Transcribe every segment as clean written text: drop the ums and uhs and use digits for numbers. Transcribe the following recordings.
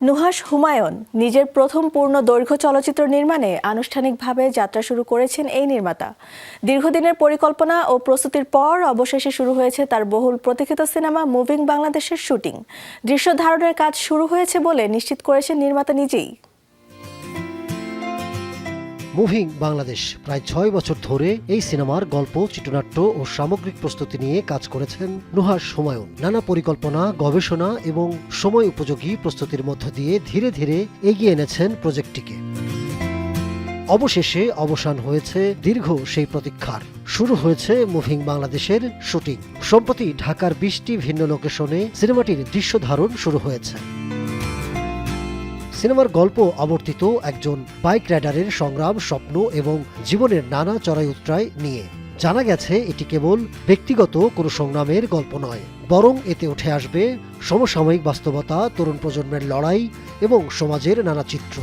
নুহাশ হুমায়ুন নিজের প্রথম পূর্ণ দৈর্ঘ্য চলচ্চিত্র নির্মাণে আনুষ্ঠানিকভাবে যাত্রা শুরু করেছেন এই নির্মাতা। দীর্ঘদিনের পরিকল্পনা ও প্রস্তুতির পর অবশেষে শুরু হয়েছে তার বহুল প্রতীক্ষিত সিনেমা মুভিং বাংলাদেশের শুটিং। দৃশ্য ধারণের কাজ শুরু হয়েছে বলে নিশ্চিত করেছেন নির্মাতা নিজেই। মুভিং বাংলাদেশ প্রায় ৬ বছর ধরে এই সিনেমার গল্প, চিত্রনাট্য ও সামগ্রিক প্রস্তুতি নিয়ে কাজ করেছেন নুহাশ হুমায়ুন। নানা পরিকল্পনা, গবেষণা এবং সময় উপযোগী প্রস্তুতির মধ্য দিয়ে ধীরে ধীরে এগিয়ে এনেছেন প্রজেক্টটিকে। অবশেষে অবসান হয়েছে দীর্ঘ সেই প্রতীক্ষার। শুরু হয়েছে মুভিং বাংলাদেশের শুটিং। সম্প্রতি ঢাকার ২০টি ভিন্ন লোকেশনে সিনেমাটির দৃশ্য ধারণ শুরু হয়েছে। সিনেমার গল্প আবর্তিত একজন বাইক রাইডারের সংগ্রাম, স্বপ্ন এবং জীবনের নানা চড়াই উতরাই নিয়ে। জানা গেছে এটি কেবল ব্যক্তিগত কোনো সংগ্রামের গল্প নয়, বরং এতে উঠে আসবে সমসাময়িক বাস্তবতা, তরুণ প্রজন্মের লড়াই এবং সমাজের নানা চিত্র।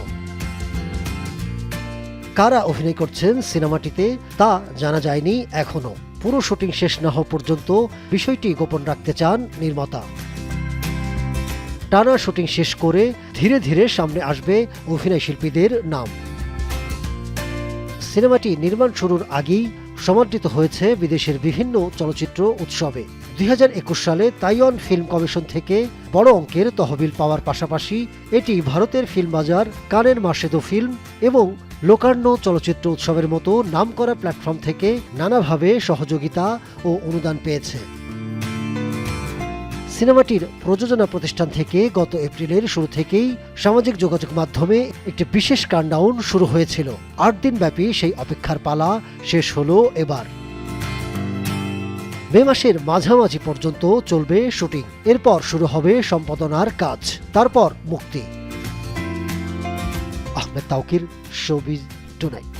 কারা অভিনয় করছেন সিনেমাটিতে তা জানা যায়নি এখনো। পুরো শুটিং শেষ না হওয়া পর্যন্ত বিষয়টি গোপন রাখতে চান নির্মাতা। টানা শুটিং শেষ করে ধীরে ধীরে সামনে আসবে অভিনয় শিল্পীদের নাম। সিনেমাটি নির্মাণ শুরুর আগেই সমাদৃত হয়েছে বিদেশের বিভিন্ন চলচ্চিত্র উৎসবে। ২০২১ সালে তাইওয়ান ফিল্ম কমিশন থেকে বড় অঙ্কের তহবিল পাওয়ার পাশাপাশি এটি ভারতের ফিল্ম বাজার, কানের মার্শেদো ফিল্ম এবং লোকার্ণ চলচ্চিত্র উৎসবের মতো নামকরা প্ল্যাটফর্ম থেকে নানাভাবে সহযোগিতা ও অনুদান পেয়েছে। সিনেমাটির প্রযোজনা প্রতিষ্ঠান থেকে গত এপ্রিলের শুরু থেকেই সামাজিক যোগাযোগ মাধ্যমে একটি বিশেষ কাউন্টডাউন শুরু হয়েছিল। ৮ দিন ব্যাপী সেই অপেক্ষার পালা শেষ হলো এবার। মে মাসের মাঝামাঝি পর্যন্ত চলবে শুটিং। এরপর শুরু হবে সম্পাদনার কাজ, তারপর মুক্তি। Ahmed Tauquir, showbiz tonight.